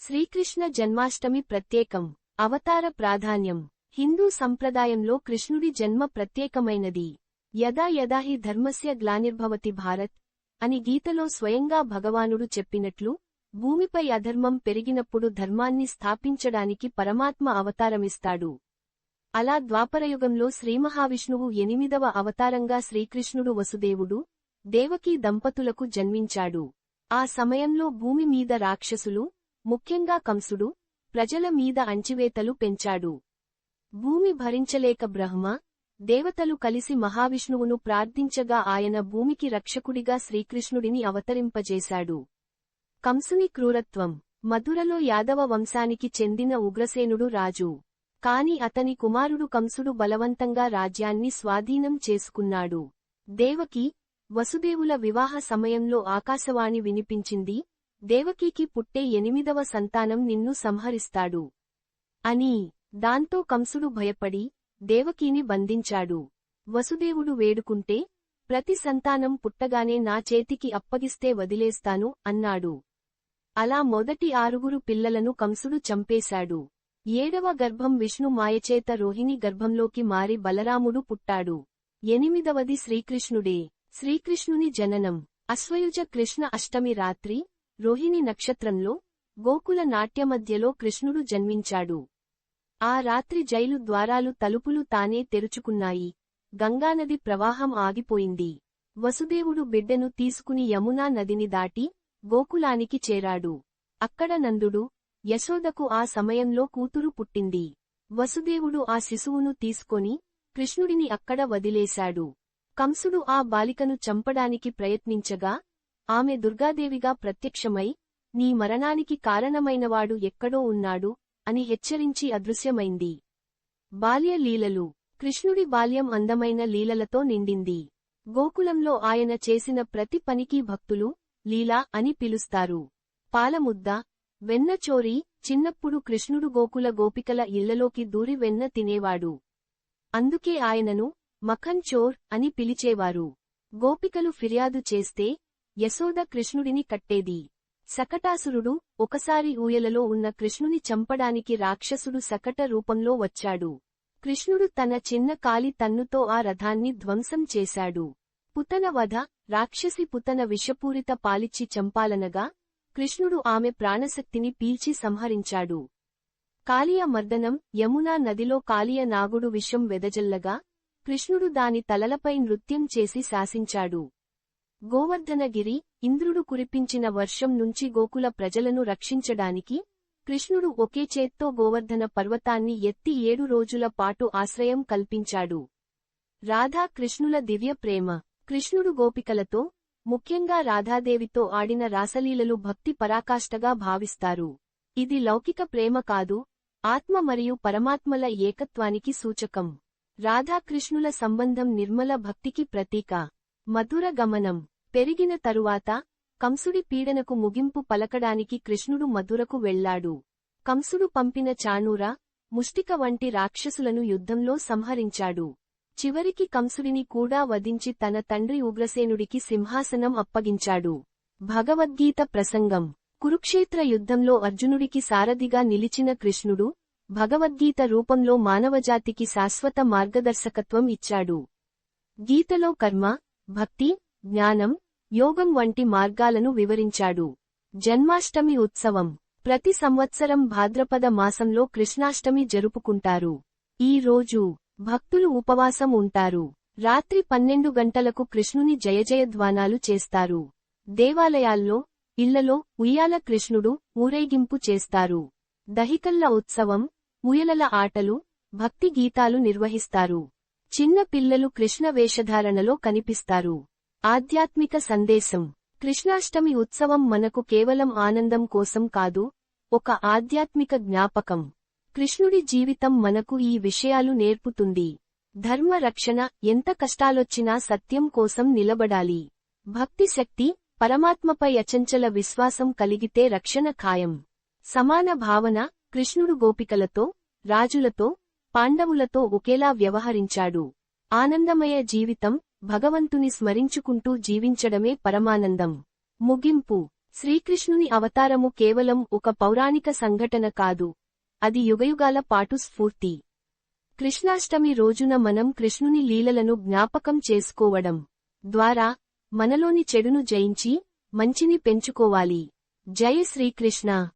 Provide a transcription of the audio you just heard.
శ్రీకృష్ణ జన్మాష్టమి ప్రత్యేకం. అవతార ప్రాధాన్యం. హిందూ సంప్రదాయంలో కృష్ణుడి జన్మ ప్రత్యేకమైనది. యదా యదా హి ధర్మస్య గ్లానిర్భవతి భారత్ అని గీతలో స్వయంగా భగవానుడు చెప్పినట్లు, భూమిపై అధర్మం పెరిగినప్పుడు ధర్మాన్ని స్థాపించడానికి పరమాత్మ అవతారమిస్తాడు. అలా ద్వాపరయుగంలో శ్రీమహావిష్ణువు 8వ అవతారంగా శ్రీకృష్ణుడు వసుదేవుడు, దేవకీ దంపతులకు జన్మించాడు. ఆ సమయంలో భూమి మీద రాక్షసులు, ముఖ్యంగా కంసుడు, ప్రజల మీద అణచివేతలు పెంచాడు. భూమి భరించలేక బ్రహ్మ, దేవతలు కలిసి మహావిష్ణువును ప్రార్థించగా ఆయన భూమికి రక్షకుడిగా శ్రీకృష్ణుడిని అవతరింపజేశాడు. కంసుని క్రూరత్వం. మధురలో యాదవ వంశానికి చెందిన ఉగ్రసేనుడు రాజు. కాని అతని కుమారుడు కంసుడు బలవంతంగా రాజ్యాన్ని స్వాధీనం చేసుకున్నాడు. దేవకి, వసుదేవుల వివాహ సమయంలో ఆకాశవాణి వినిపించింది, దేవకీకి పుట్టే 8వ సంతానం నిన్ను సంహరిస్తాడు అని. దాంతో కంసుడు భయపడి, దేవకీని బంధించాడు. వసుదేవుడు వేడుకుంటే, ప్రతి సంతానం పుట్టగానే నా చేతికి అప్పగిస్తే వదిలేస్తాను అన్నాడు. అలా మొదటి 6 పిల్లలను కంసుడు చంపేశాడు. 7వ గర్భం విష్ణు మాయచేత రోహిణి గర్భంలోకి మారి బలరాముడు పుట్టాడు. 8వది శ్రీకృష్ణుడే. శ్రీకృష్ణుని జననం. అశ్వయుజ కృష్ణ అష్టమి రాత్రి, రోహిణి నక్షత్రంలో, గోకుల నాట్యమధ్యలో కృష్ణుడు జన్మించాడు. ఆ రాత్రి జైలు ద్వారాలు తలుపులు తానే తెరుచుకున్నాయి. గంగానది ప్రవాహం ఆగిపోయింది. వసుదేవుడు బిడ్డను తీసుకుని యమునా నదిని దాటి, గోకులానికి చేరాడు. అక్కడ నందుడు, యశోదకు ఆ సమయంలో కూతురు పుట్టింది. వసుదేవుడు ఆ శిశువును తీసుకొని, కృష్ణుడిని అక్కడ వదిలేశాడు. కంసుడు ఆ బాలికను చంపడానికి ప్రయత్నించగా, ఆమె దుర్గాదేవిగా ప్రత్యక్షమై, నీ మరణానికి కారణమైనవాడు ఎక్కడో ఉన్నాడు అని హెచ్చరించి అదృశ్యమైంది. బాల్య లీలలు. కృష్ణుడి బాల్యం అందమైన లీలలతో నిండింది. గోకులంలో ఆయన చేసిన ప్రతి పనికి భక్తులు లీలా అని పిలుస్తారు. పాలముద్ద, వెన్నచోరీ. చిన్నప్పుడు కృష్ణుడు గోకుల గోపికల ఇళ్లలోకి దూరి వెన్న తినేవాడు. అందుకే ఆయనను మఖన్ చోర్ అని పిలిచేవారు. గోపికలు ఫిర్యాదు చేస్తే, యశోద కృష్ణుడిని కట్టేది. శకటాసురుడు. ఒకసారి ఊయలలో ఉన్న కృష్ణుని చంపడానికి రాక్షసుడు శకట రూపంలో వచ్చాడు. కృష్ణుడు తన చిన్న కాలి తన్నుతో ఆ రథాన్ని ధ్వంసం చేశాడు. పుతన వధ. రాక్షసి పుతన విషపూరిత పాలిచ్చి చంపాలనగా, కృష్ణుడు ఆమె ప్రాణశక్తిని పీల్చి సంహరించాడు. కాళీయ మర్దనం. యమునా నదిలో కాళీయ నాగుడు విషం వెదజల్లగా, కృష్ణుడు దాని తలలపై నృత్యం చేసి శాసించాడు. గోవర్ధనగిరి. ఇంద్రుడు కురిపించిన వర్షం నుంచి గోకుల ప్రజలను రక్షించడానికి, కృష్ణుడు ఒకే చేత్తో గోవర్ధన పర్వతాన్ని ఎత్తి 7 రోజుల పాటు ఆశ్రయం కల్పించాడు. రాధా కృష్ణుల దివ్య ప్రేమ. కృష్ణుడు గోపికలతో, ముఖ్యంగా రాధాదేవితో ఆడిన రాసలీలలు భక్తి పరాకాష్ఠగా భావిస్తారు. ఇది లౌకిక ప్రేమ కాదు, ఆత్మ మరియు పరమాత్మల ఏకత్వానికి సూచకం. రాధాకృష్ణుల సంబంధం నిర్మల భక్తికి ప్రతీక. మధుర గమనం. పెరిగిన తరువాత, కంసుడి పీడనకు ముగింపు పలకడానికి కృష్ణుడు మధురకు వెళ్లాడు. కంసుడు పంపిన చాణూర, ముష్టిక వంటి రాక్షసులను యుద్ధంలో సంహరించాడు. చివరికి కంసుడిని కూడా వధించి తన తండ్రి ఉగ్రసేనుడికి సింహాసనం అప్పగించాడు. భగవద్గీత ప్రసంగం. కురుక్షేత్ర యుద్ధంలో అర్జునుడికి సారథిగా నిలిచిన కృష్ణుడు, భగవద్గీత రూపంలో మానవజాతికి శాశ్వత మార్గదర్శకత్వం ఇచ్చాడు. గీతలో కర్మ, భక్తి, జ్ఞానం, యోగం వంటి మార్గాలను వివరించాడు. జన్మాష్టమి ఉత్సవం. ప్రతి సంవత్సరం భాద్రపద మాసంలో కృష్ణాష్టమి జరుపుకుంటారు. ఈ రోజు భక్తులు ఉపవాసం ఉంటారు. రాత్రి 12 గంటలకు కృష్ణుని జయజయధ్వానాలు చేస్తారు. దేవాలయాల్లో, ఇళ్లలో ఉయ్యాల కృష్ణుడు ఊరేగింపు చేస్తారు. దహికల్ల ఉత్సవం, ముయలల ఆటలు, భక్తి గీతాలు నిర్వహిస్తారు. చిన్న పిల్లలు కృష్ణ వేషధారణలో కనిపిస్తారు. ఆధ్యాత్మిక సందేశం. కృష్ణాష్టమి ఉత్సవం మనకు కేవలం ఆనందం కోసం కాదు, ఒక ఆధ్యాత్మిక జ్ఞాపకం. కృష్ణుడి జీవితం మనకు ఈ విషయాలు నేర్పుతుంది. ధర్మ రక్షణ. ఎంత కష్టాలొచ్చినా సత్యం కోసం నిలబడాలి. భక్తి శక్తి. పరమాత్మపై అచంచల విశ్వాసం కలిగితే రక్షణ ఖాయం. సమాన భావన. కృష్ణుడు గోపికలతో, రాజులతో, పాండవులతో ఒకేలా వ్యవహరించాడు. ఆనందమయ జీవితం. భగవంతుని స్మరించుకుంటూ జీవించడమే పరమానందం. ముగింపు. శ్రీకృష్ణుని అవతారము కేవలం ఒక పౌరాణిక సంఘటన కాదు, అది యుగయుగాల పాటు స్ఫూర్తి. కృష్ణాష్టమి రోజున మనం కృష్ణుని లీలలను జ్ఞాపకం చేసుకోవడం ద్వారా మనలోని చెడును జయించి మంచిని పెంచుకోవాలి. జై శ్రీకృష్ణ.